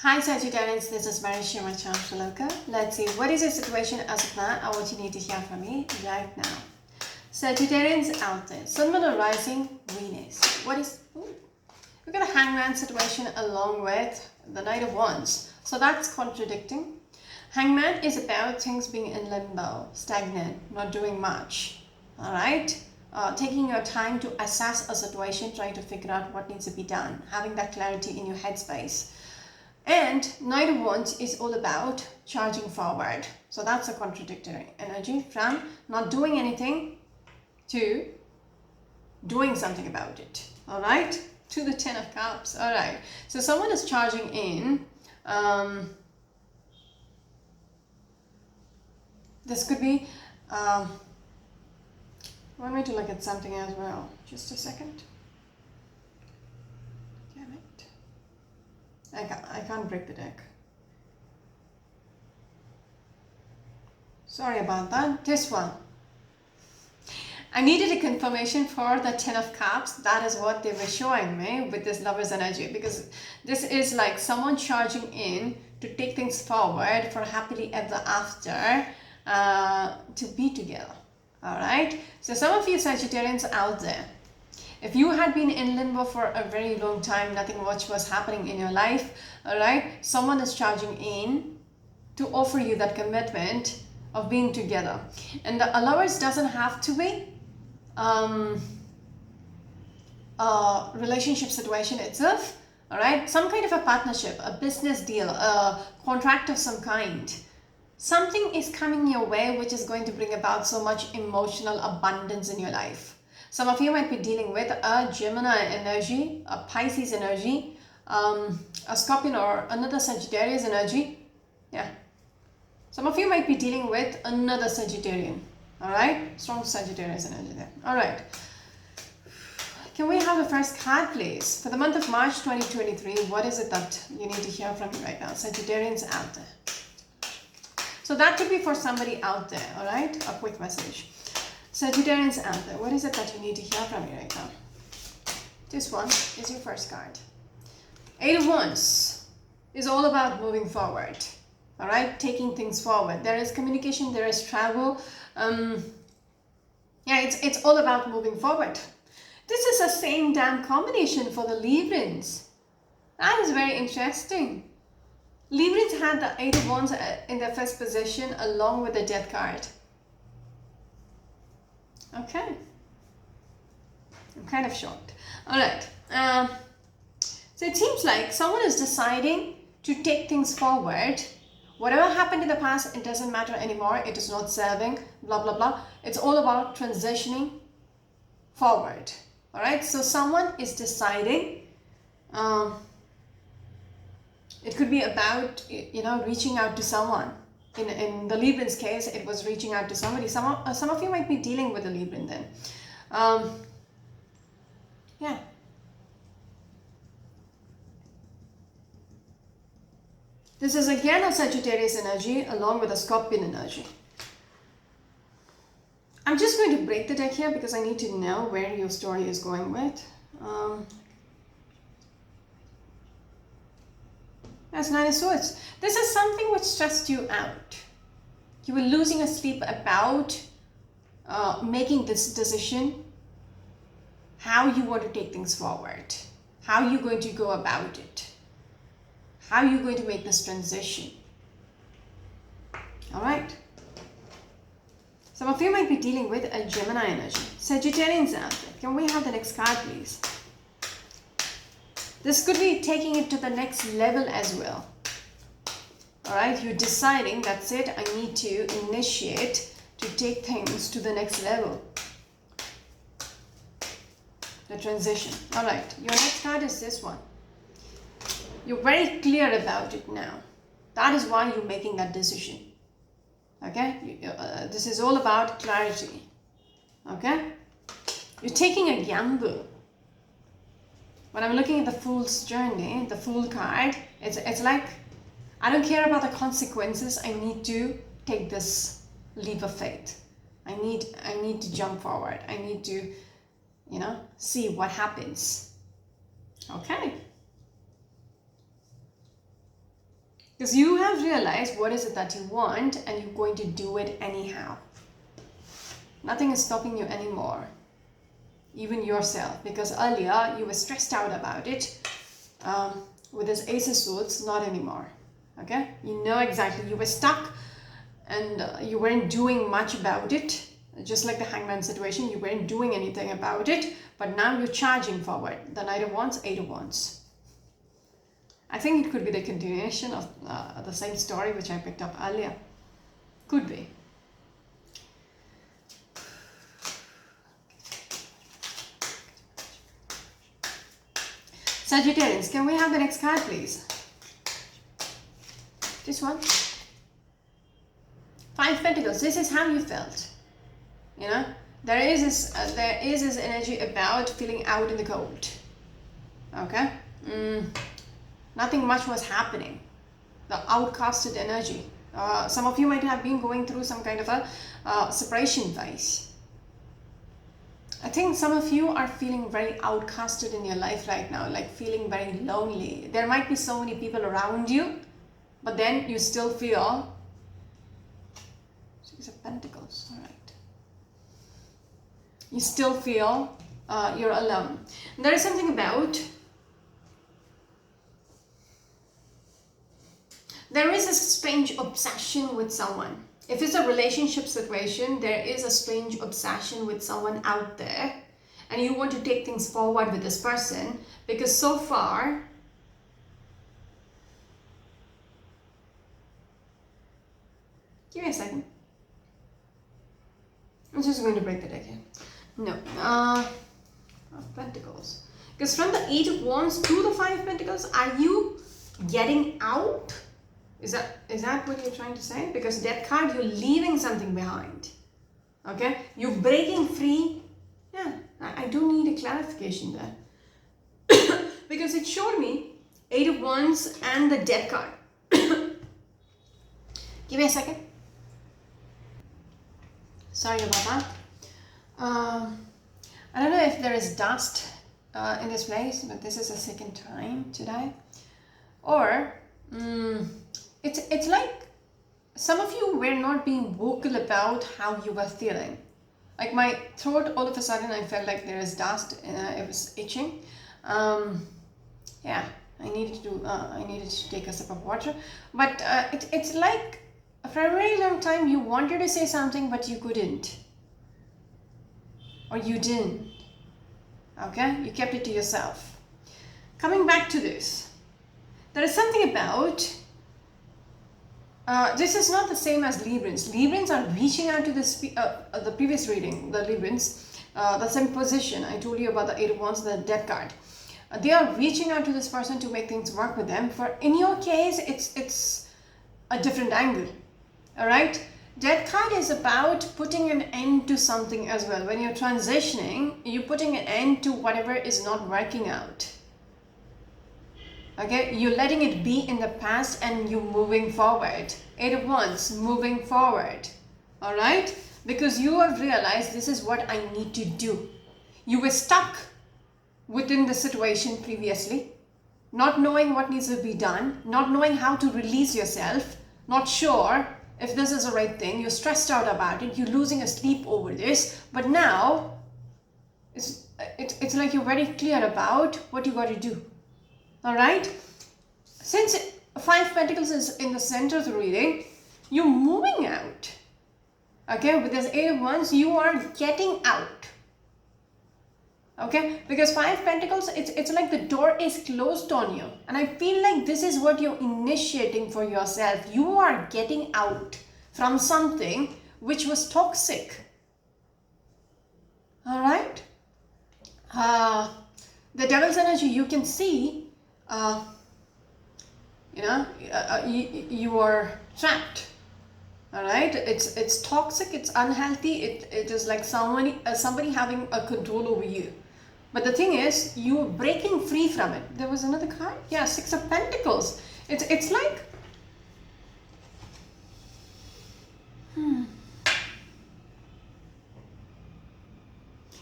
Hi Sagittarius, this is Rashi, my Shaloka. Let's see, what is your situation as of now and what you need to hear from me right now. Sagittarians out there, Sun, Moon, or Rising, Venus. What is... we've got a Hangman situation along with the Knight of Wands. So that's contradicting. Hangman is about things being in limbo, stagnant, not doing much. Alright? Taking your time to assess a situation, trying to figure out what needs to be done, having that clarity in your headspace. And Knight of Wands is all about charging forward. So that's a contradictory energy from not doing anything to doing something about it. All right? To the Ten of Cups. All right. So someone is charging in. This could be... want me to look at something as well. Just a second. Damn it. I can't break the deck. Sorry about that. This one. I needed a confirmation for the Ten of Cups. That is what they were showing me with this Lover's energy. Because this is like someone charging in to take things forward for happily ever after, to be together. Alright? So some of you Sagittarians out there, if you had been in limbo for a very long time, nothing much was happening in your life, alright, someone is charging in to offer you that commitment of being together. And the Lovers doesn't have to be a relationship situation itself, alright, some kind of a partnership, a business deal, a contract of some kind. Something is coming your way which is going to bring about so much emotional abundance in your life. Some of you might be dealing with a Gemini energy, a Pisces energy, a Scorpion or another Sagittarius energy. Yeah. Some of you might be dealing with another Sagittarian. Alright? Strong Sagittarius energy there. Alright. Can we have the first card, please? For the month of March 2023, what is it that you need to hear from me right now? Sagittarians out there. So that could be for somebody out there, alright? A quick message. Sagittarians out there, what is it that you need to hear from me right now? This one is your first card. Eight of Wands is all about moving forward, alright? Taking things forward. There is communication, there is travel. Yeah, it's all about moving forward. This is the same damn combination for the Librans. That is very interesting. Librans had the Eight of Wands in their first position along with the Death card. Okay. I'm kind of shocked. Alright. So it seems like someone is deciding to take things forward. Whatever happened in the past, it doesn't matter anymore. It is not serving, blah, blah, blah. It's all about transitioning forward. Alright. So someone is deciding... it could be about, reaching out to someone. In the Libran's case, it was reaching out to somebody. Some of you might be dealing with a Libran then. Yeah. This is again a Sagittarius energy along with a Scorpion energy. I'm just going to break the deck here because I need to know where your story is going with. That's Nine of Swords. This is something which stressed you out. You were losing your sleep about making this decision, how you want to take things forward, how you're going to go about it, how you're going to make this transition. All right. Some of you might be dealing with a Gemini energy. Sagittarians out there. Can we have the next card, please? This could be taking it to the next level as well. Alright, you're deciding, that's it, I need to initiate to take things to the next level. The transition. Alright, your next card is this one. You're very clear about it now. That is why you're making that decision. Okay, this is all about clarity. Okay, you're taking a gamble. When I'm looking at the Fool's journey, the Fool card, it's like, I don't care about the consequences. I need to take this leap of faith. I need to jump forward. I need to, see what happens. Okay. Because you have realized what is it that you want and you're going to do it anyhow. Nothing is stopping you anymore. Even yourself. Because earlier you were stressed out about it. With this Ace of Swords, not anymore. Okay? You know exactly. You were stuck and you weren't doing much about it. Just like the Hangman situation, you weren't doing anything about it. But now you're charging forward. The Knight of Wands, Eight of Wands. I think it could be the continuation of the same story which I picked up earlier. Could be. Sagittarians, can we have the next card, please? This one. Five Pentacles. This is how you felt. You know, there is this energy about feeling out in the cold. Okay. Nothing much was happening. The outcasted energy. Some of you might have been going through some kind of a separation phase. I think some of you are feeling very outcasted in your life right now, like feeling very lonely. There might be so many people around you, but then you still feel... Six of Pentacles, all right. You still feel you're alone. There is something about... There is a strange obsession with someone. If it's a relationship situation, there is a strange obsession with someone out there and you want to take things forward with this person because so far give me a second. I'm just going to break the deck here. No. Of Pentacles. Because from the Eight of Wands to the Five of Pentacles, are you getting out? Is that what you're trying to say? Because Death card, you're leaving something behind. Okay? You're breaking free. Yeah, I do need a clarification there. Because it showed me Eight of Wands and the Death card. Give me a second. Sorry about that. I don't know if there is dust in this place, but this is the second time today. Or... It's like some of you were not being vocal about how you were feeling. Like my throat, all of a sudden I felt like there is dust and it was itching. Yeah, I needed to take a sip of water. But it's like for a very long time you wanted to say something but you couldn't. Or you didn't. Okay? You kept it to yourself. Coming back to this. There is something about... this is not the same as Librans. Librans are reaching out to the previous reading, the Librans, the same position. I told you about the Eight of Wands, the Death card. They are reaching out to this person to make things work with them. For in your case, it's a different angle. All right? Death card is about putting an end to something as well. When you're transitioning, you're putting an end to whatever is not working out. Okay, you're letting it be in the past and you're moving forward. Eight of Wands, moving forward. All right? Because you have realized this is what I need to do. You were stuck within the situation previously, not knowing what needs to be done, not knowing how to release yourself, not sure if this is the right thing. You're stressed out about it. You're losing a sleep over this. But now, it's like you're very clear about what you got to do. All right, since Five Pentacles is in the center of the reading, you're moving out. Okay, with this Eight of Wands, you are getting out. Okay, because Five Pentacles, it's like the door is closed on you. And I feel like this is what you're initiating for yourself. You are getting out from something which was toxic. All right. The Devil's energy, you can see, you are trapped. All right, it's toxic, it's unhealthy, it is like somebody having a control over you. But the thing is, you're breaking free from it. There was another card, yeah, Six of Pentacles. It's like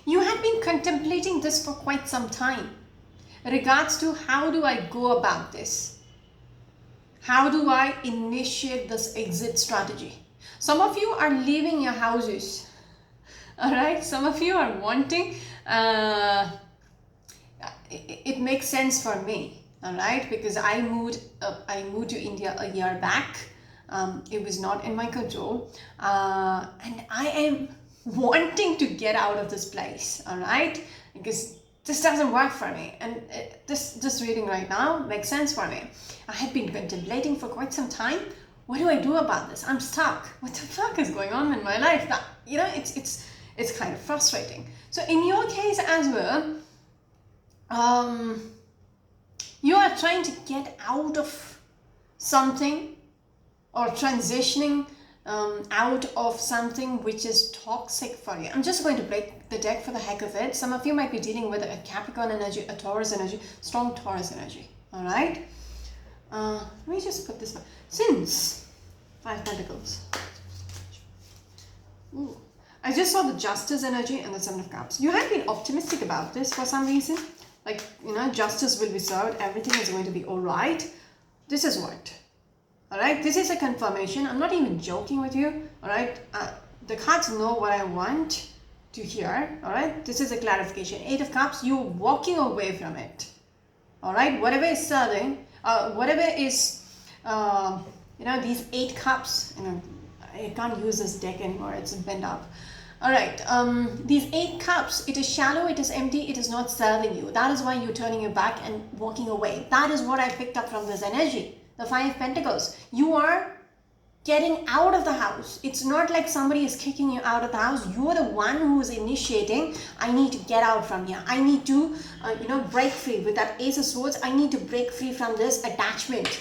you have been contemplating this for quite some time. Regards to how do I go about this? How do I initiate this exit strategy? Some of you are leaving your houses. All right. Some of you are wanting. It makes sense for me. All right, because I moved to India a year back. It was not in my control, and I am wanting to get out of this place. All right, because this doesn't work for me, and this reading right now makes sense for me. I had been contemplating for quite some time. What do I do about this? I'm stuck. What the fuck is going on in my life? That, you know, it's kind of frustrating. So in your case as well, you are trying to get out of something, or transitioning out of something which is toxic for you. I'm just going to break the deck for the heck of it. Some of you might be dealing with a Capricorn energy, a Taurus energy, strong Taurus energy. All right. Let me just put this back. Since 5 Pentacles. Ooh. I just saw the Justice energy and the Seven of Cups. You have been optimistic about this for some reason. Like, you know, justice will be served. Everything is going to be all right. This is what. All right. This is a confirmation. I'm not even joking with you. All right. The cards know what I want to hear. All right. This is a clarification. 8 of Cups. You're walking away from it. All right. Whatever is serving, whatever is, you know, these 8 cups. You know, I can't use this deck anymore. It's bent up. All right, these 8 cups, it is shallow, it is empty, it is not serving you. That is why you're turning your back and walking away. That is what I picked up from this energy. The 5 Pentacles. You are getting out of the house. It's not like somebody is kicking you out of the house. You're the one who is initiating. I need to get out from here. I need to, you know, break free. With that Ace of Swords, I need to break free from this attachment.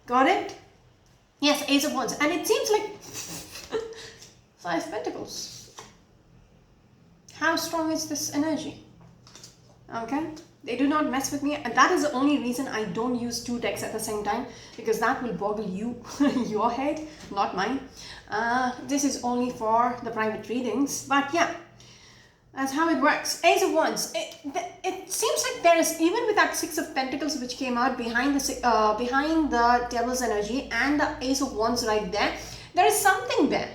Got it? Yes, Ace of Wands. And it seems like 5 Pentacles. How strong is this energy? Okay, they do not mess with me, and that is the only reason I don't use 2 decks at the same time, because that will boggle you, your head, not mine. This is only for the private readings, but yeah, that's how it works. Ace of Wands. It seems like there is, even with that 6 of Pentacles which came out behind the Devil's energy and the Ace of Wands right there, there is something there.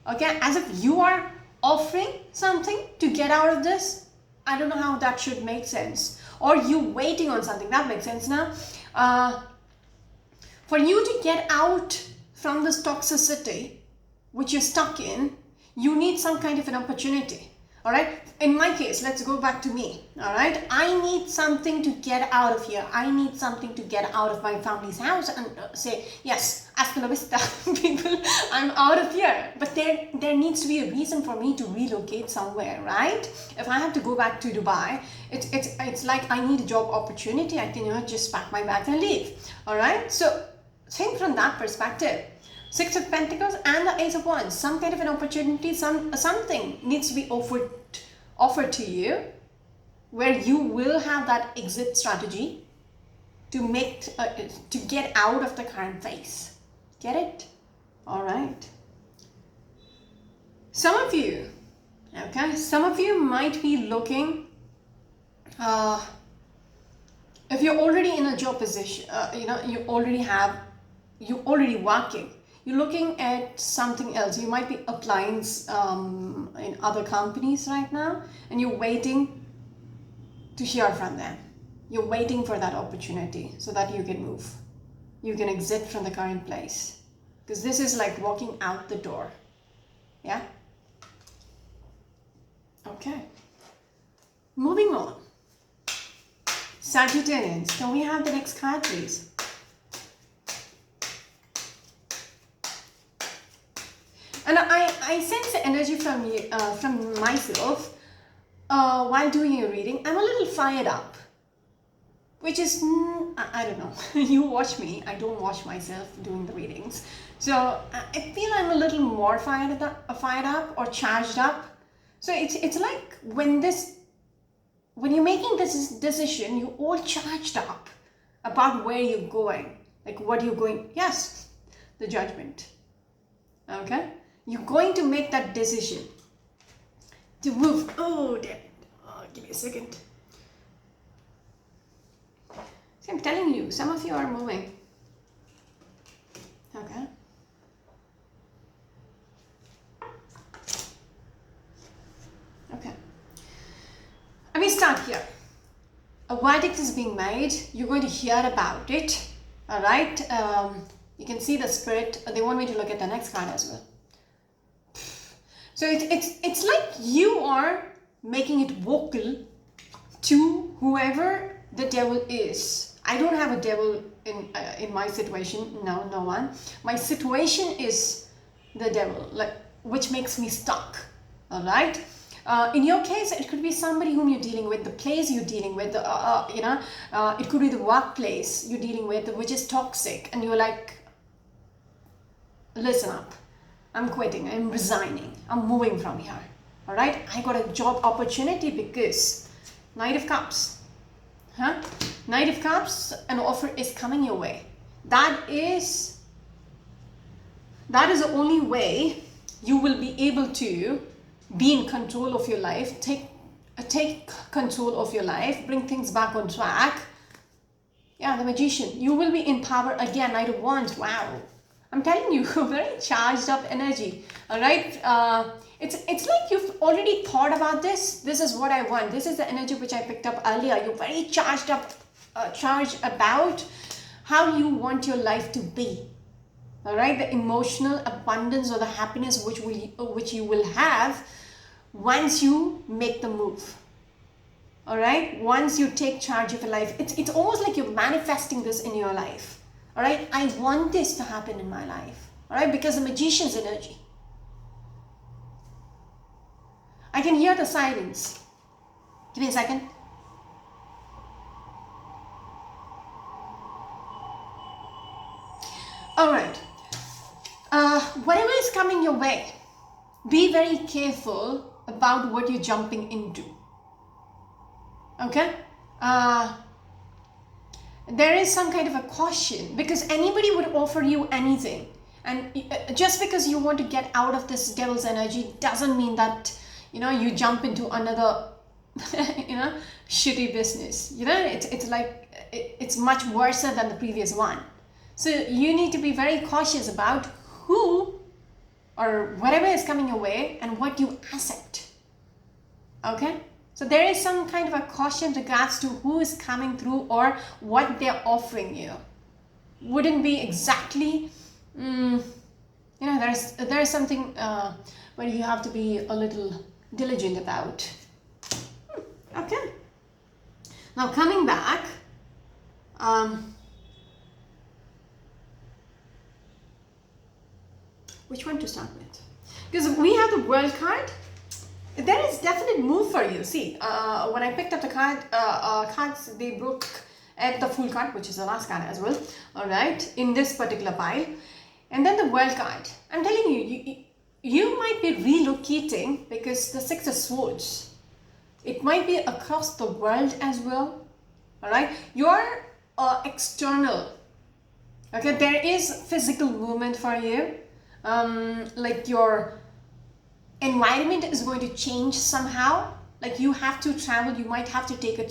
Okay, as if you are offering something to get out of this. I don't know how that should make sense. Or you waiting on something. That makes sense now. For you to get out from this toxicity which you're stuck in, you need some kind of an opportunity. All right. In my case, let's go back to me. All right. I need something to get out of here. I need something to get out of my family's house and say, yes, hasta la vista, people, I'm out of here. But there needs to be a reason for me to relocate somewhere, right? If I have to go back to Dubai, it's like I need a job opportunity. I can, you know, just pack my bags and leave. All right. So think from that perspective. 6 of Pentacles and the Ace of Wands. Some kind of an opportunity, something needs to be offered to you, where you will have that exit strategy to get out of the current phase. Get it? All right. Some of you, okay, some of you might be looking. If you're already in a job position, you know, you're already working. You're looking at something else. You might be applying in other companies right now, and you're waiting to hear from them. You're waiting for that opportunity so that you can move. You can exit from the current place. Because this is like walking out the door. Yeah? Okay. Moving on. Sagittarians, can we have the next card, please? And I sense the energy from you, from myself, while doing your reading. I'm a little fired up, which is, I don't know. You watch me. I don't watch myself doing the readings. So I feel I'm a little more fired up or charged up. So it's like when you're making this decision, you're all charged up about where you're going, like what you're going. Yes, the Judgment. Okay. You're going to make that decision to move. Oh, damn it. Oh, give me a second. See, I'm telling you, some of you are moving. verdict is being made. You're going to hear about it. All right. You can see the spirit. They want me to look at the next card as well. So it's like you are making it vocal to whoever the devil is. I don't have a devil in my situation. No, no one. My situation is the devil, like, which makes me stuck. All right. In your case, it could be somebody whom you're dealing with, the place you're dealing with, it could be the workplace you're dealing with, which is toxic, and you're like, listen up, I'm quitting, I'm resigning, I'm moving from here. All right, I got a job opportunity because Knight of Cups, Knight of Cups, an offer is coming your way. That is the only way you will be able to be in control of your life, take control of your life, bring things back on track. Yeah, the Magician. You will be in power again. Knight of Wands. Wow. I'm telling you, very charged up energy. All right. It's like you've already thought about this. This is what I want. This is the energy which I picked up earlier. You're very charged about how you want your life to be. All right. The emotional abundance or the happiness which you will have once you make the move. All right, once you take charge of your life, it's almost like you're manifesting this in your life. All right, I want this to happen in my life. All right, because the Magician's energy. I can hear the sirens. Give me a second. All right, whatever is coming your way, be very careful about what you're jumping into. Okay, there is some kind of a caution, because anybody would offer you anything, and just because you want to get out of this devil's energy doesn't mean that you jump into another shitty business. It's like it's much worse than the previous one. So you need to be very cautious about who or whatever is coming your way and what you accept. Okay, so there is some kind of a caution regards to who is coming through or what they're offering you. Wouldn't be exactly, there's something where you have to be a little diligent about. Okay, now coming back, which one to start with? Because we have the World card. There is definite move for you. See, when I picked up the cards, they broke at the Fool card, which is the last card as well. All right, in this particular pile, and then the World card. I'm telling you, you might be relocating, because the Six of Swords. It might be across the world as well. All right, your external. Okay, there is physical movement for you. Like your environment is going to change somehow. Like you have to travel, you might have to take a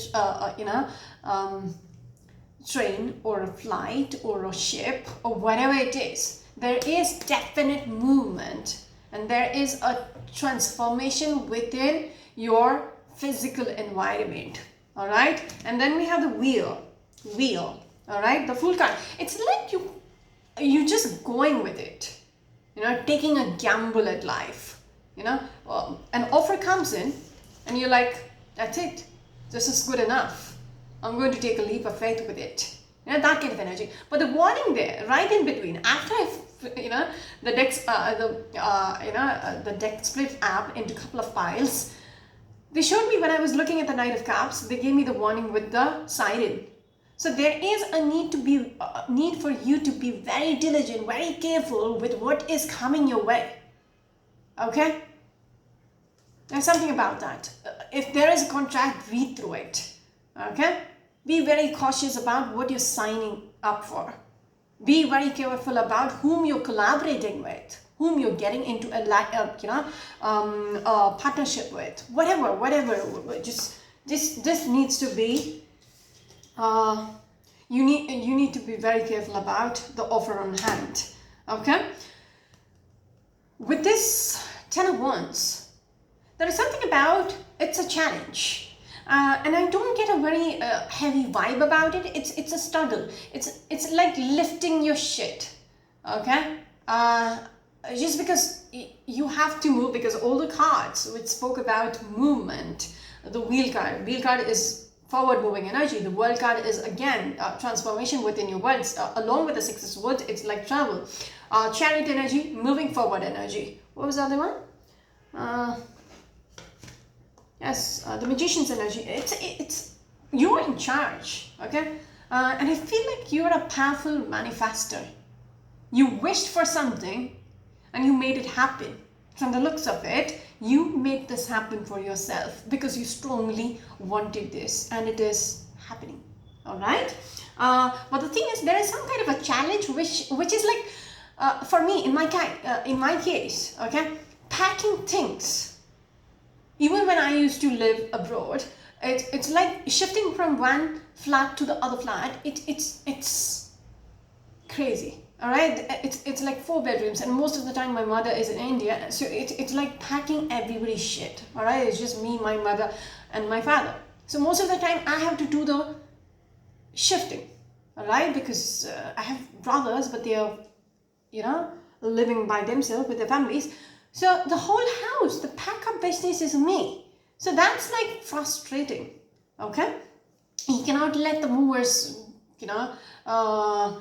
train or a flight or a ship or whatever it is. There is definite movement, and there is a transformation within your physical environment. All right, and then we have the wheel. All right, the Fool card. It's like you just going with it, taking a gamble at life. An offer comes in and you're like, that's it, this is good enough, I'm going to take a leap of faith with it. That kind of energy. But the warning there, right in between, after the deck split up into a couple of piles, they showed me when I was looking at the Knight of Cups, they gave me the warning with the siren. So there is a need for you to be very diligent, very careful with what is coming your way. Okay? There's something about that. If there is a contract, read through it. Okay? Be very cautious about what you're signing up for. Be very careful about whom you're collaborating with, whom you're getting into a partnership with. Whatever. Just this needs to be. You need to be very careful about the offer on hand. Okay? With this Ten of Wands, there is something about it's a challenge, and I don't get a very heavy vibe about it. It's a struggle. It's like lifting your shit, okay? Just because you have to move, because all the cards which spoke about movement, the wheel card is forward moving energy. The world card is again transformation within your worlds. Along with the six of swords, it's like travel. Chariot energy, moving forward energy. What was the other one? Yes, the magician's energy. It's you're in charge, okay? And I feel like you're a powerful manifester. You wished for something and you made it happen. From the looks of it, you made this happen for yourself because you strongly wanted this, and it is happening. All right. But the thing is, there is some kind of a challenge which is like, for me, in my case, okay, packing things. Even when I used to live abroad, it's like shifting from one flat to the other flat. It's crazy. All right, it's like 4 bedrooms, and most of the time my mother is in India, so it's like packing everybody's shit. All right, it's just me, my mother, and my father. So most of the time I have to do the shifting. All right, because I have brothers, but they are, living by themselves with their families. So the whole house, the pack-up business is me. So that's like frustrating. Okay, you cannot let the movers,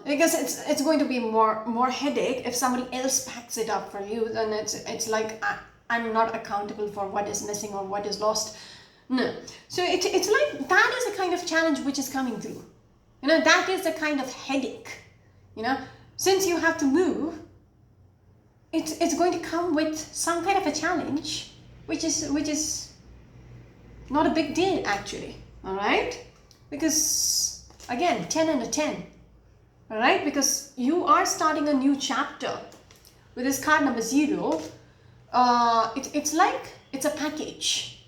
because it's going to be more headache if somebody else packs it up for you. Then it's like I'm not accountable for what is missing or what is lost. No. So it's like that is the kind of challenge which is coming through. That is the kind of headache. Since you have to move, it's going to come with some kind of a challenge, which is not a big deal actually. All right, because again, 10 and a 10. All right, because you are starting a new chapter with this card number 0. It's like it's a package.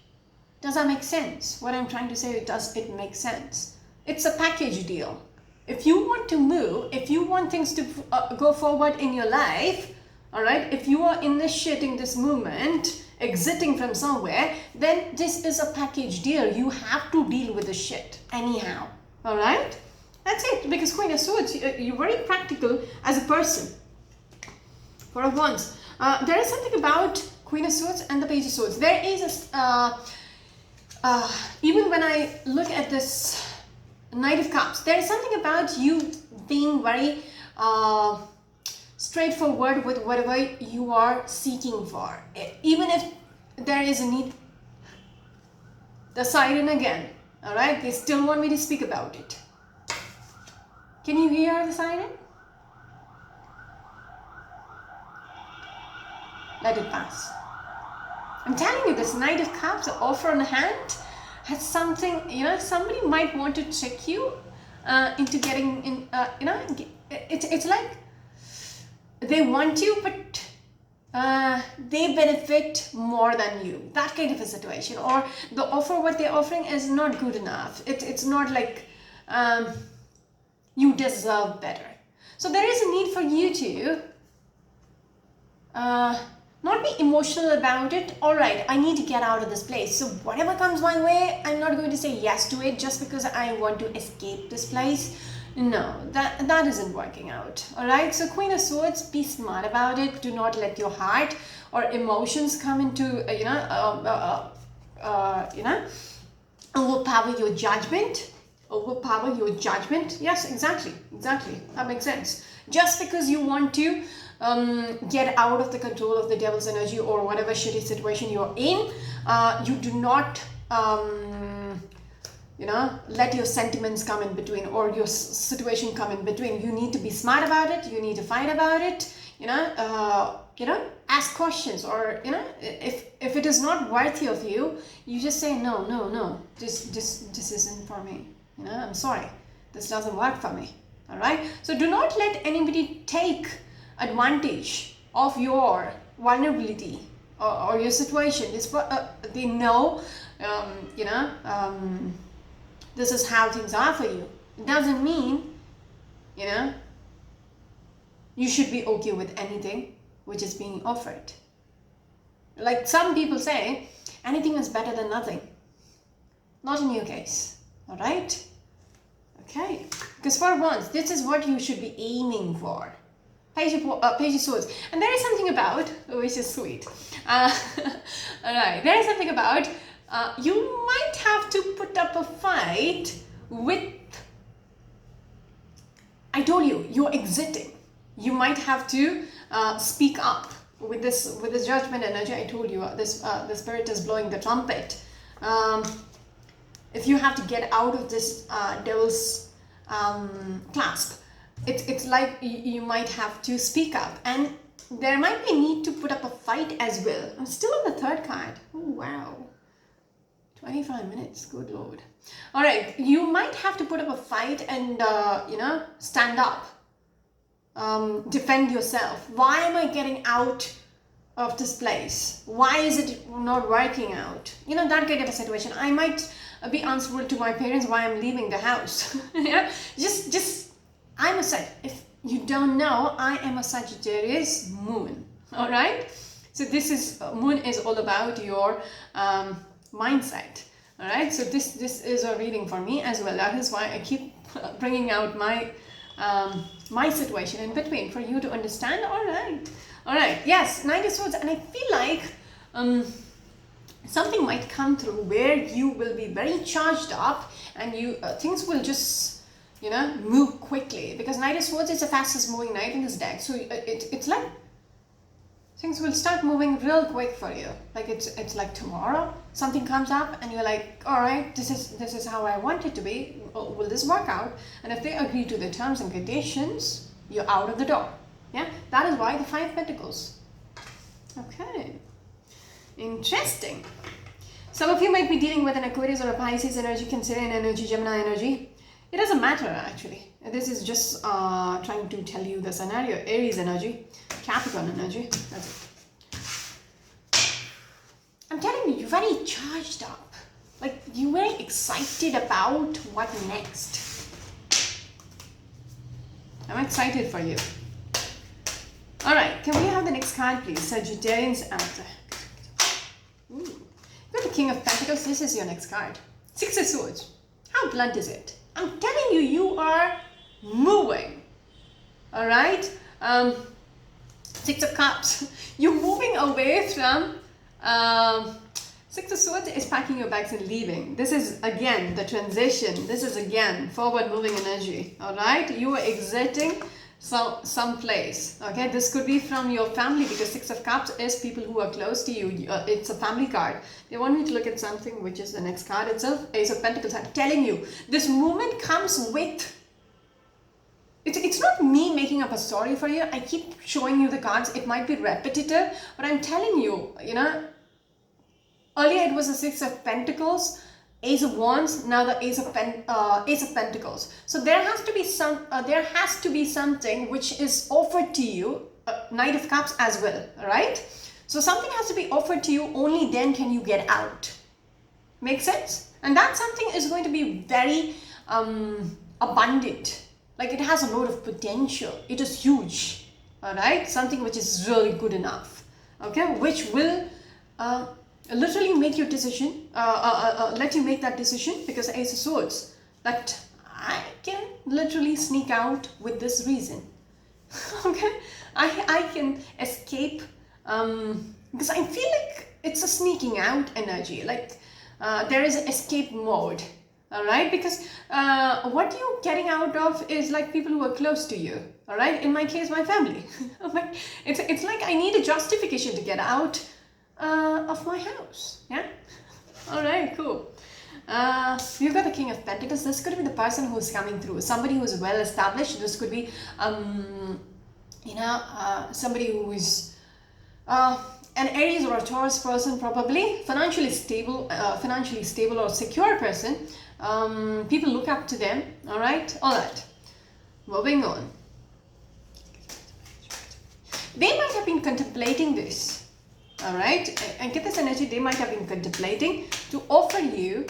Does that make sense? What I'm trying to say, does it make sense? It's a package deal. If you want to move, if you want things to go forward in your life, all right, if you are initiating this movement, exiting from somewhere, then this is a package deal. You have to deal with the shit anyhow. All right, that's it. Because Queen of Swords, you're very practical as a person. For once, there is something about Queen of Swords and the Page of Swords. There is even when I look at this Knight of Cups, there is something about you being very straightforward with whatever you are seeking for. Even if there is a need. The siren again. All right, they still want me to speak about it. Can you hear the siren? Let it pass. I'm telling you, this Knight of Cups, the offer on hand, has something, somebody might want to trick you into getting in, it's like they want you, but they benefit more than you. That kind of a situation. Or the offer, what they're offering is not good enough. It's not like you deserve better. So there is a need for you to not be emotional about it. All right, I need to get out of this place. So whatever comes my way, I'm not going to say yes to it just because I want to escape this place. No, that isn't working out. All right, so Queen of Swords, be smart about it. Do not let your heart or emotions come into overpower your judgment. Overpower your judgment. Yes, exactly. That makes sense. Just because you want to get out of the control of the devil's energy or whatever shitty situation you're in, you do not let your sentiments come in between or your situation come in between. You need to be smart about it. You need to fight about it. Ask questions, or if it is not worthy of you, you just say no. This isn't for me. I'm sorry. This doesn't work for me. All right. So do not let anybody take advantage of your vulnerability or your situation. It's they know, this is how things are for you. It doesn't mean, you should be okay with anything which is being offered. Like some people say, anything is better than nothing. not in your case. All right? Okay. Because for once, this is what you should be aiming for. Page of Swords. And there is something about, which is sweet. All right. There is something about, you might have to put up a fight with, I told you, you're exiting. You might have to speak up with this judgment energy. I told you, the spirit is blowing the trumpet. If you have to get out of this devil's clasp, it's like you might have to speak up, and there might be a need to put up a fight as well. I'm still on the third card. Oh wow, 25 minutes, good lord. All right, you might have to put up a fight and stand up, defend yourself. Why am I getting out of this place? Why is it not working out? That kind of a situation. I might be answerable to my parents why I'm leaving the house. Yeah, just I'm a if you don't know, I am a Sagittarius moon. All right, so this is moon is all about your mindset. All right, so this is a reading for me as well. That is why I keep bringing out my my situation in between for you to understand. All right, yes, Knight of Swords, and I feel like something might come through where you will be very charged up, and you things will just move quickly, because Knight of Swords is the fastest moving knight in this deck. So it's like things will start moving real quick for you. Like it's like tomorrow something comes up and you're like, all right, this is how I want it to be. Will this work out? And if they agree to the terms and conditions, you're out of the door. Yeah, that is why the 5 of Pentacles. Okay, interesting. Some of you might be dealing with an Aquarius or a Pisces energy, Cancerian energy, Gemini energy. It doesn't matter actually. This is just trying to tell you the scenario. Aries energy, Capricorn energy. That's it. I'm telling you, you're very charged up. Like you're very excited about what next. I'm excited for you. All right, can we have the next card, please? Sagittarians after. Ooh. You got the King of Pentacles. This is your next card. 6 of Swords. How blunt is it? I'm telling you, you are moving. All right. 6 of Cups. You're moving away from. 6 of Swords is packing your bags and leaving. This is again the transition. This is again forward moving energy. All right. You are exiting some place. Okay. This could be from your family, because 6 of Cups is people who are close to you. It's a family card. They want me to look at something, which is the next card itself. Ace of Pentacles. I'm telling you, this movement comes with. It's not me making up a story for you. I keep showing you the cards. It might be repetitive, but I'm telling you, earlier it was the 6 of Pentacles, Ace of Wands, now the Ace of Pentacles. So there has to be something which is offered to you, Knight of Cups as well, right? So something has to be offered to you, only then can you get out. Make sense? And that something is going to be very abundant. Like it has a lot of potential. It is huge. All right? Something which is really good enough. Okay? Which will literally make your decision, let you make that decision, because Ace of Swords, that I can literally sneak out with this reason. Okay? I can escape, because I feel like it's a sneaking out energy. Like there is an escape mode. All right, because what you're getting out of is like people who are close to you. All right, in my case, my family. It's like I need a justification to get out of my house. Yeah. All right, cool. You've got the King of Pentacles. This could be the person who's coming through, somebody who's well established. This could be somebody who is an Aries or a Taurus person, probably financially stable or secure person. People look up to them. All right, all that. Moving on. They might have been contemplating this. All right, and get this energy. They might have been contemplating to offer you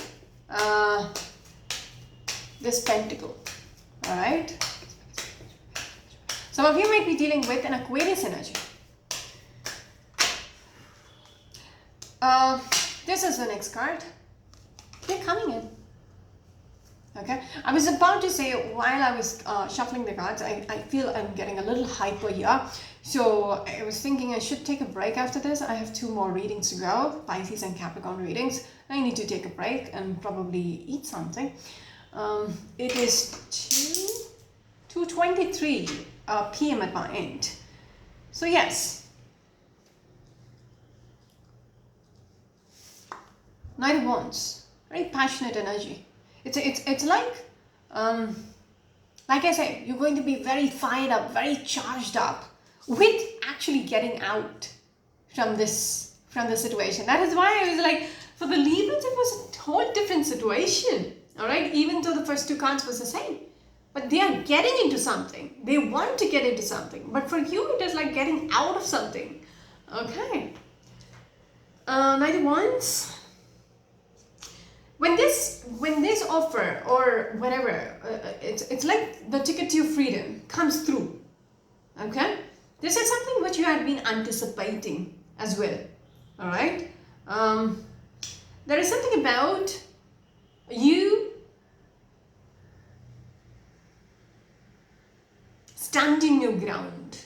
this pentacle. All right. Some of you might be dealing with an Aquarius energy. This is the next card. they're coming in. Okay, I was about to say while I was shuffling the cards, I feel I'm getting a little hyper here. So I was thinking I should take a break after this. I have 2 more readings to go, Pisces and Capricorn readings. I need to take a break and probably eat something. It is 2:23 p.m. at my end. So yes, Knight of Wands, very passionate energy. It's like I say, you're going to be very fired up, very charged up with actually getting out from this situation. That is why I was like, for the Libras, it was a whole different situation. All right, even though the first 2 cards was the same, but they are getting into something. They want to get into something, but for you, it is like getting out of something. Okay, Knight of Wands. When this offer or whatever, it's like the ticket to your freedom comes through. Okay, this is something which you had been anticipating as well. All right, there is something about you standing your ground.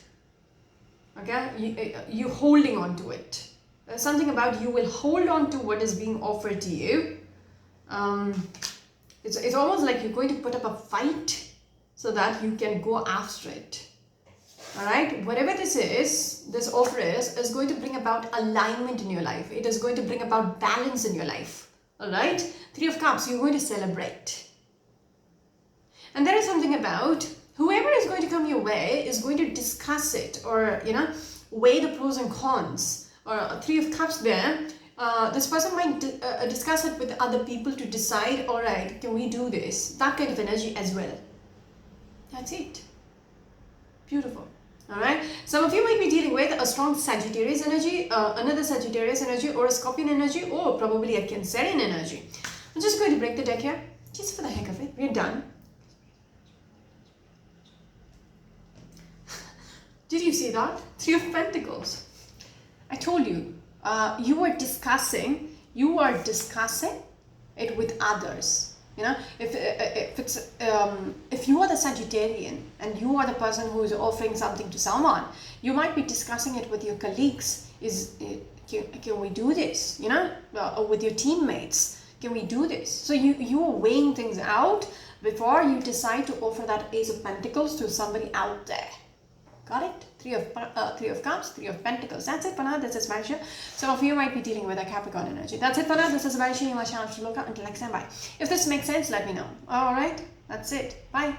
Okay, you holding on to it. There's something about you will hold on to what is being offered to you. It's almost like you're going to put up a fight so that you can go after it. All right, whatever this offer is going to bring about alignment in your life. It is going to bring about balance in your life. All right, 3 of Cups, you're going to celebrate. And there is something about whoever is going to come your way is going to discuss it, or weigh the pros and cons. Or 3 of Cups there. This person might discuss it with other people to decide, all right, can we do this? That kind of energy as well. That's it. Beautiful. All right. Some of you might be dealing with a strong Sagittarius energy, another Sagittarius energy, or a Scorpion energy, or probably a Cancerian energy. I'm just going to break the deck here, just for the heck of it. We're done. Did you see that? 3 of Pentacles. I told you. You are discussing it with others. If you are the Sagittarian and you are the person who is offering something to someone, you might be discussing it with your colleagues. Can we do this? Or with your teammates, can we do this? So you are weighing things out before you decide to offer that Ace of Pentacles to somebody out there. Got it? 3 of Cups, 3 of Pentacles. That's it for now. This is Vaishya. Some of you might be dealing with a Capricorn energy. That's it for now. This is Vaishya. You must channel to look out. Until next time, bye. If this makes sense, let me know. All right? That's it. Bye.